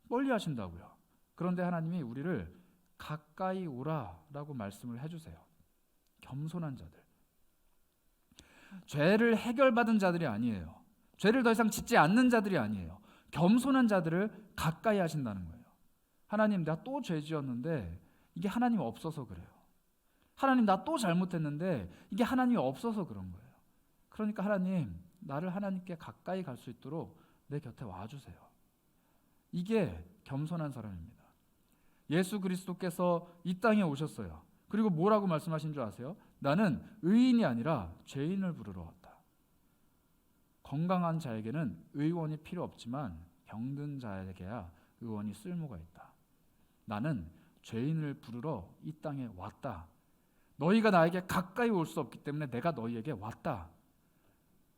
멀리 하신다고요. 그런데 하나님이 우리를 가까이 오라라고 말씀을 해주세요. 겸손한 자들, 죄를 해결받은 자들이 아니에요. 죄를 더 이상 짓지 않는 자들이 아니에요. 겸손한 자들을 가까이 하신다는 거예요. 하나님, 내가 또 죄 지었는데 이게 하나님 없어서 그래요. 하나님, 나 또 잘못했는데 이게 하나님이 없어서 그런 거예요. 그러니까 하나님, 나를 하나님께 가까이 갈 수 있도록 내 곁에 와주세요. 이게 겸손한 사람입니다. 예수 그리스도께서 이 땅에 오셨어요. 그리고 뭐라고 말씀하신 줄 아세요? 나는 의인이 아니라 죄인을 부르러 왔다. 건강한 자에게는 의원이 필요 없지만 병든 자에게야 의원이 쓸모가 있다. 나는 죄인을 부르러 이 땅에 왔다. 너희가 나에게 가까이 올 수 없기 때문에 내가 너희에게 왔다.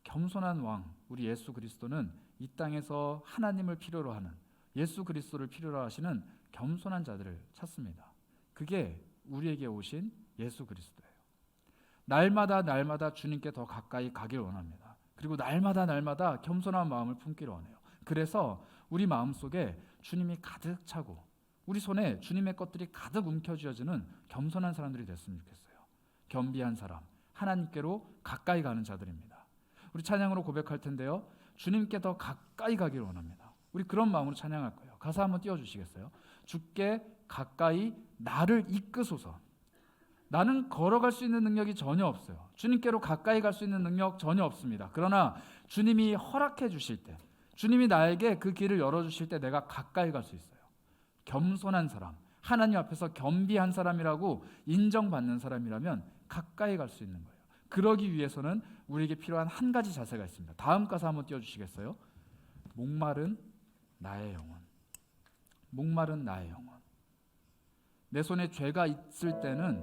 겸손한 왕 우리 예수 그리스도는 이 땅에서 하나님을 필요로 하는, 예수 그리스도를 필요로 하시는 겸손한 자들을 찾습니다. 그게 우리에게 오신 예수 그리스도예요. 날마다 주님께 더 가까이 가길 원합니다. 그리고 날마다 겸손한 마음을 품기를 원해요. 그래서 우리 마음속에 주님이 가득 차고 우리 손에 주님의 것들이 가득 움켜쥐어지는 겸손한 사람들이 됐으면 좋겠어요. 겸비한 사람, 하나님께로 가까이 가는 자들입니다. 우리 찬양으로 고백할 텐데요. 주님께 더 가까이 가기를 원합니다. 우리 그런 마음으로 찬양할 거예요. 가사 한번 띄워주시겠어요? 주께 가까이 나를 이끄소서. 나는 걸어갈 수 있는 능력이 전혀 없어요. 주님께로 가까이 갈 수 있는 능력 전혀 없습니다. 그러나 주님이 허락해 주실 때, 주님이 나에게 그 길을 열어주실 때 내가 가까이 갈 수 있어요. 겸손한 사람, 하나님 앞에서 겸비한 사람이라고 인정받는 사람이라면 가까이 갈 수 있는 거예요. 그러기 위해서는 우리에게 필요한 한 가지 자세가 있습니다. 다음 가사 한번 띄워주시겠어요? 목마른 나의 영혼. 목마른 나의 영혼. 내 손에 죄가 있을 때는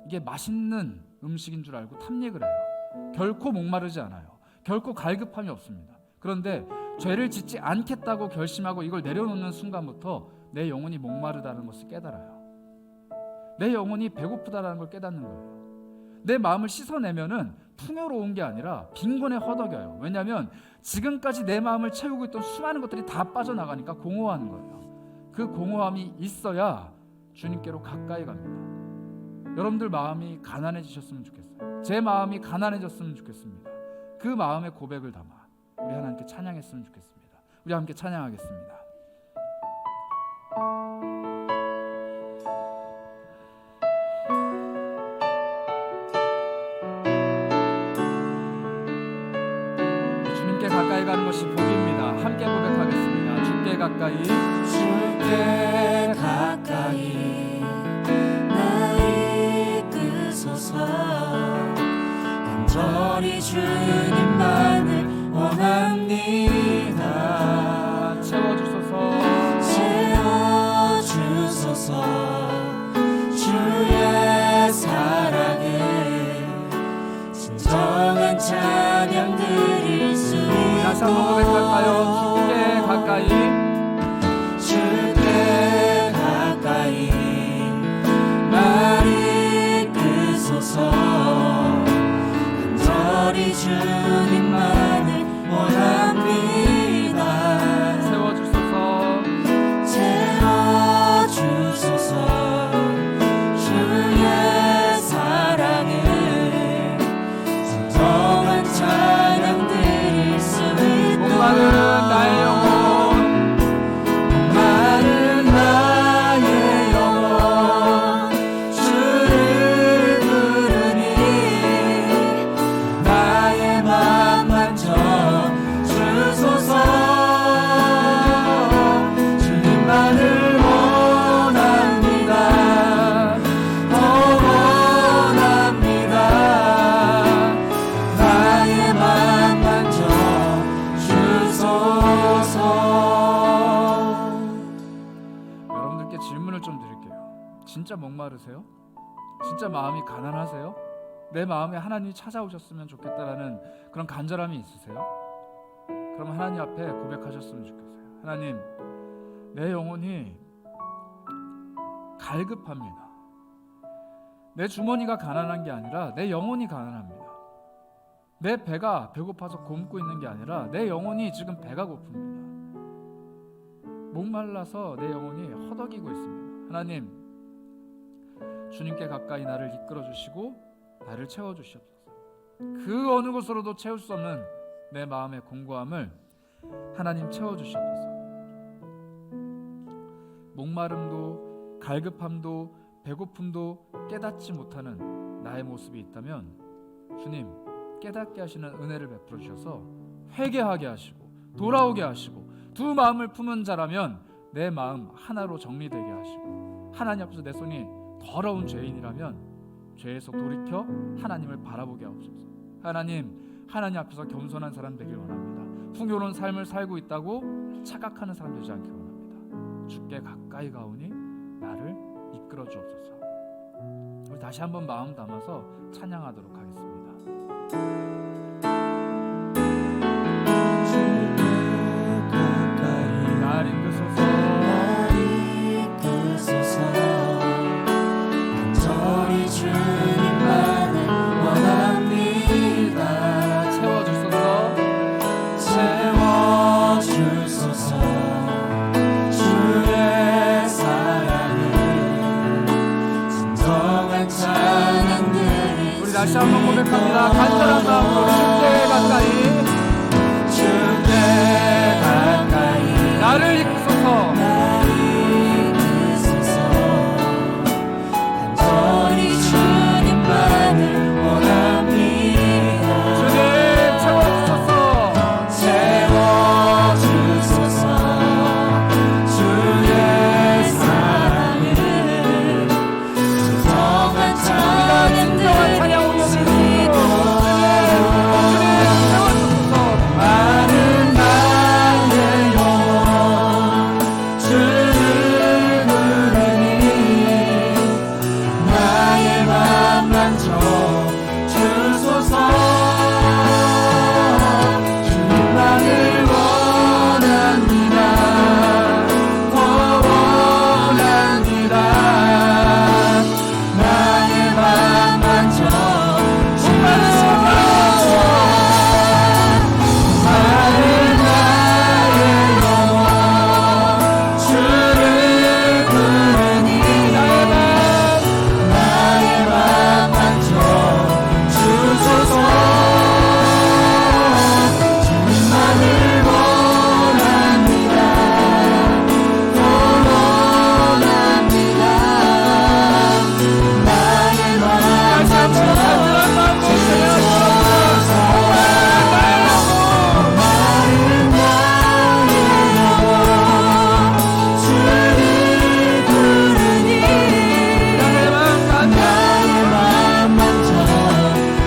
이게 맛있는 음식인 줄 알고 탐닉을 해요. 결코 목마르지 않아요. 결코 갈급함이 없습니다. 그런데 죄를 짓지 않겠다고 결심하고 이걸 내려놓는 순간부터 내 영혼이 목마르다는 것을 깨달아요. 내 영혼이 배고프다는 걸 깨닫는 거예요. 내 마음을 씻어내면은 풍요로운 게 아니라 빈곤에 허덕여요. 왜냐하면 지금까지 내 마음을 채우고 있던 수많은 것들이 다 빠져나가니까 공허한 거예요. 그 공허함이 있어야 주님께로 가까이 갑니다. 여러분들 마음이 가난해지셨으면 좋겠어요. 제 마음이 가난해졌으면 좋겠습니다. 그 마음의 고백을 담아 우리 하나님께 찬양했으면 좋겠습니다. 우리 함께 찬양하겠습니다. 주님께 가까이 가는 것이 복입니다. 함께 고백하겠습니다. 주께 가까이, 주께 가까이 나 이끄소서. 간절히 주님만을 원합니다. 채워주소서. 채워주소서. 주의 사랑을 진정한 찬양 드릴 수 있도록. 다시 한번 고백할까요? 주께 가까이, 주께 가까이 날 이끄소서. 간절히 주님만을 원합니다. 채워주소서. 채워주소서. 주의 사랑을 진정한 찬양 드릴 수 있도록. 목마른 나의 영혼, 목마른 나의 영혼 주를 부르니 나의 맘 만져 주소서. 주님만을 원합니다. 더 원합니다. 나의 맘 만져 주소서. 여러분들께 질문을 좀 드릴게요. 진짜 목마르세요? 진짜 마음이 가난하세요? 내 마음에 하나님이 찾아오셨으면 좋겠다라는 그런 간절함이 있으세요? 그럼 하나님 앞에 고백하셨으면 좋겠어요. 하나님, 내 영혼이 갈급합니다. 내 주머니가 가난한 게 아니라 내 영혼이 가난합니다. 내 배가 배고파서 굶고 있는 게 아니라 내 영혼이 지금 배가 고픕니다. 목말라서 내 영혼이 허덕이고 있습니다. 하나님, 주님께 가까이 나를 이끌어 주시고 나를 채워 주시옵소서. 그 어느 곳으로도 채울 수 없는 내 마음의 공고함을 하나님 채워 주시옵소서. 목마름도 갈급함도 배고픔도 깨닫지 못하는 나의 모습이 있다면 주님, 깨닫게 하시는 은혜를 베풀어 주셔서 회개하게 하시고 돌아오게 하시고 두 마음을 품은 자라면 내 마음 하나로 정리되게 하시고, 하나님 앞에서 내 손이 더러운 죄인이라면 죄에서 돌이켜 하나님을 바라보게 하옵소서. 하나님 앞에서 겸손한 사람 되길 원합니다. 풍요로운 삶을 살고 있다고 착각하는 사람 되지 않길 원합니다. 주께 가까이 가오니 나를 이끌어 주옵소서. 우리 다시 한번 마음 담아서 찬양하도록 하겠습니다. 날 이끄소서, 간절히 주님만을 원합니다. 채워주소서, 채워주소서. 주의 사랑을 진정한 찬양들이 우리 다시 한번 고백합니다. 간절한 마음으로 주께 가까이, 주께 가까이 나를 이끄소서. 간절히 주님만을 원합니다. 주님 채워주소서, 채워주소서. 주의 사랑을 진정한 진정한 찬양 올려드리고, 많은 나의 영혼 주를 부르니 나의 맘 만져 주소서. 주님만을 원합니다. 더 원합니다. 나의 맘 만져 주소서. 많은 나의 영혼 주를 부르니 나의 맘 만져 주소서. 주님만을 원합니다. 더 원합니다. 나의 맘 만져 주소서. 많은 나의 영혼 주를 부르니 나의 맘 만져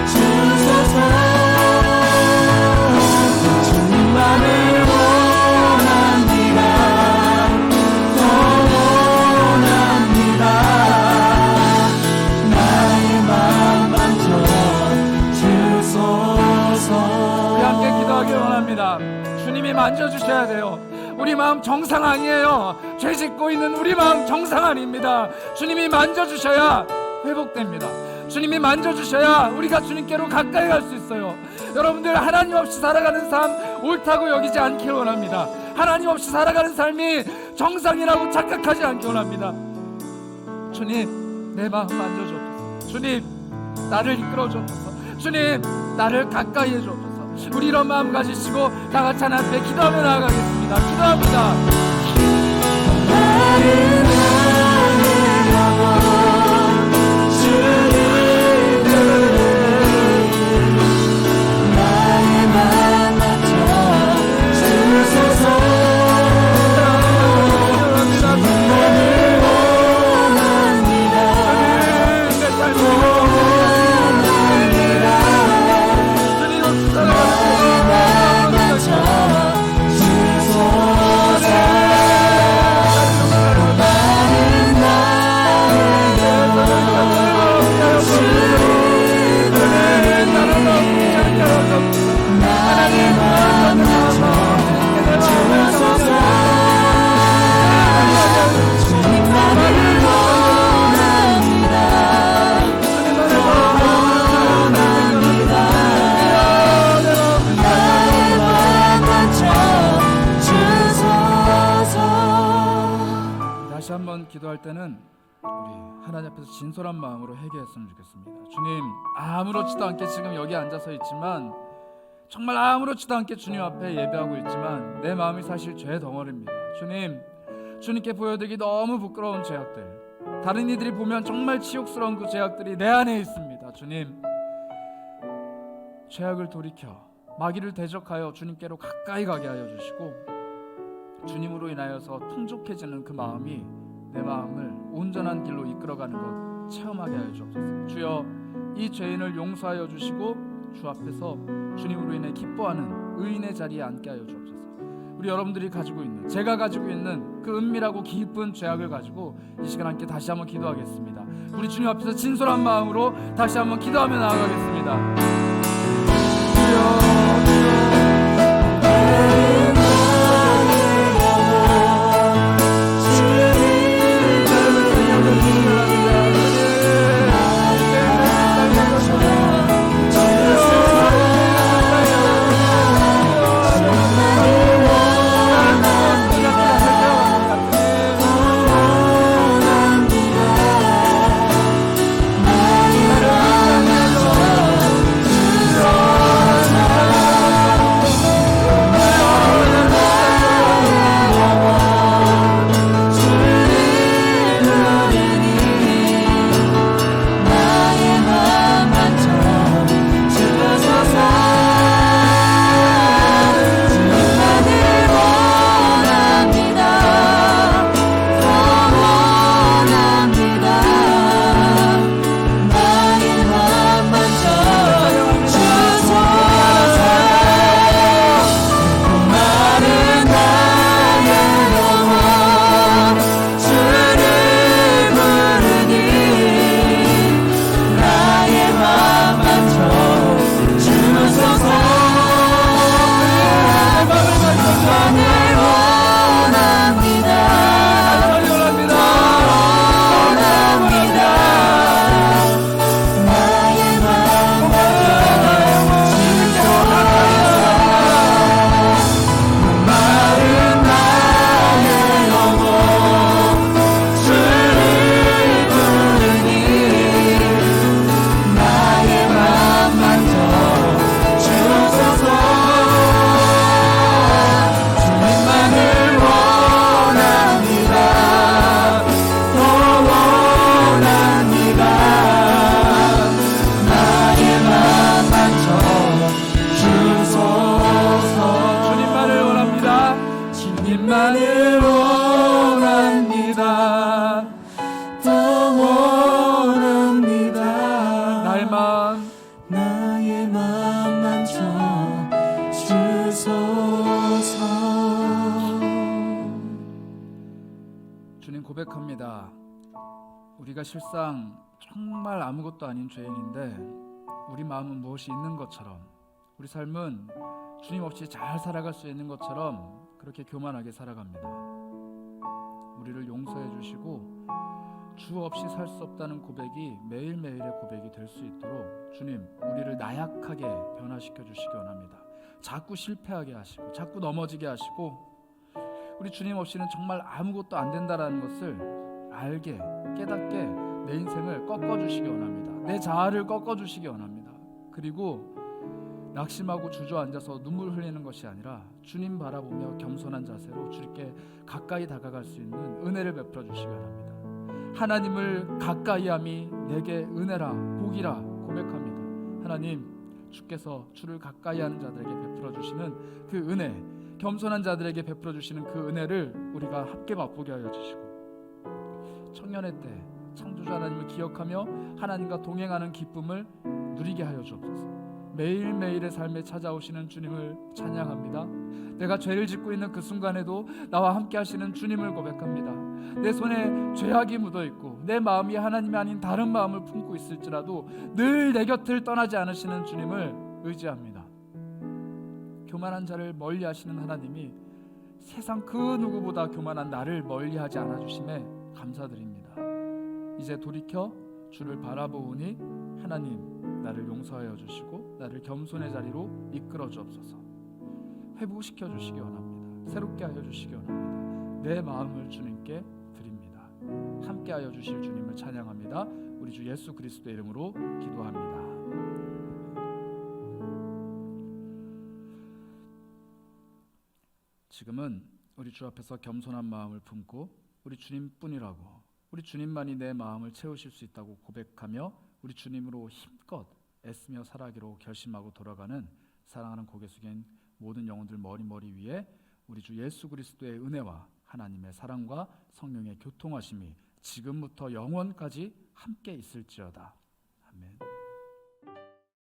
주소서. 주님만을 원합니다. 더 원합니다. 나의 맘 만져 주소서. 우리 함께 기도하길 원합니다. 주님이 만져주셔야 돼요. 우리 마음 정상 아니에요. 죄 짓고 있는 우리 마음 정상 아닙니다. 주님이 만져주셔야 회복됩니다. 주님이 만져주셔야 우리가 주님께로 가까이 갈 수 있어요. 여러분들 하나님 없이 살아가는 삶 옳다고 여기지 않길 원합니다. 하나님 없이 살아가는 삶이 정상이라고 착각하지 않길 원합니다. 주님 내 마음 만져주옵소서. 주님 나를 이끌어 주옵소서. 주님 나를 가까이 해주옵소서. 우리 이런 마음 가지시고 다 같이 하나님 앞에 기도하며 나아가겠습니다. 기도합니다. 많은 나의 영혼 주를 부르니 나의 맘 만져 주소서. 주님만을 원합니다. 나의 맘 만져 주소서. 다시 한번 기도할 때는 우리 하나님 앞에서 진솔한 마음으로 회개했으면 좋겠습니다. 주님 아무렇지도 않게 지금 여기 앉아서 있지만, 정말 아무렇지도 않게 주님 앞에 예배하고 있지만 내 마음이 사실 죄 덩어리입니다. 주님, 주님께 보여드리기 너무 부끄러운 죄악들, 다른 이들이 보면 정말 치욕스러운 그 죄악들이 내 안에 있습니다. 주님, 죄악을 돌이켜 마귀를 대적하여 주님께로 가까이 가게 하여 주시고, 주님으로 인하여서 풍족해지는 그 마음이 내 마음을 온전한 길로 이끌어가는 것 체험하게 하여 주옵소서. 주여, 이 죄인을 용서하여 주시고 주 앞에서 주님으로 인해 기뻐하는 의인의 자리에 앉게 하여 주옵소서. 우리 여러분들이 가지고 있는, 제가 가지고 있는 그 은밀하고 깊은 죄악을 가지고 이 시간 함께 다시 한번 기도하겠습니다. 우리 주님 앞에서 진솔한 마음으로 다시 한번 기도하며 나아가겠습니다. 주여, 주님만을 원합니다. 더 원합니다. 나의 마음 만져 주소서. 주님, 고백합니다. 우리가 실상 정말 아무것도 아닌 죄인인데 우리 마음은 무엇이 있는 것처럼, 우리 삶은 주님 없이 잘 살아갈 수 있는 것처럼 그렇게 교만하게 살아갑니다. 우리를 용서해 주시고 주 없이 살 수 없다는 고백이 매일매일의 고백이 될 수 있도록 주님, 우리를 나약하게 변화시켜 주시기 원합니다. 자꾸 실패하게 하시고 자꾸 넘어지게 하시고 우리 주님 없이는 정말 아무것도 안 된다라는 것을 알게, 깨닫게 내 인생을 꺾어주시기 원합니다. 내 자아를 꺾어주시기 원합니다. 그리고 낙심하고 주저앉아서 눈물 흘리는 것이 아니라 주님 바라보며 겸손한 자세로 주님께 가까이 다가갈 수 있는 은혜를 베풀어 주시기 바랍니다. 하나님을 가까이함이 내게 은혜라 복이라 고백합니다. 하나님, 주께서 주를 가까이하는 자들에게 베풀어 주시는 그 은혜, 겸손한 자들에게 베풀어 주시는 그 은혜를 우리가 함께 맛보게 하여 주시고 청년의 때 창조주 하나님을 기억하며 하나님과 동행하는 기쁨을 누리게 하여 주옵소서. 매일매일의 삶에 찾아오시는 주님을 찬양합니다. 내가 죄를 짓고 있는 그 순간에도 나와 함께 하시는 주님을 고백합니다. 내 손에 죄악이 묻어있고 내 마음이 하나님이 아닌 다른 마음을 품고 있을지라도 늘 내 곁을 떠나지 않으시는 주님을 의지합니다. 교만한 자를 멀리 하시는 하나님이 세상 그 누구보다 교만한 나를 멀리하지 않아주심에 감사드립니다. 이제 돌이켜 주를 바라보오니 하나님, 나를 용서하여 주시고 나를 겸손의 자리로 이끌어 주옵소서. 회복시켜 주시기 원합니다. 새롭게 하여 주시기 원합니다. 내 마음을 주님께 드립니다. 함께 하여 주실 주님을 찬양합니다. 우리 주 예수 그리스도의 이름으로 기도합니다. 지금은 우리 주 앞에서 겸손한 마음을 품고 우리 주님뿐이라고, 우리 주님만이 내 마음을 채우실 수 있다고 고백하며 우리 주님으로 힘껏 애쓰며 살아가기로 결심하고 돌아가는 사랑하는 고개 숙인 모든 영혼들 머리 위에 우리 주 예수 그리스도의 은혜와 하나님의 사랑과 성령의 교통하심이 지금부터 영원까지 함께 있을지어다.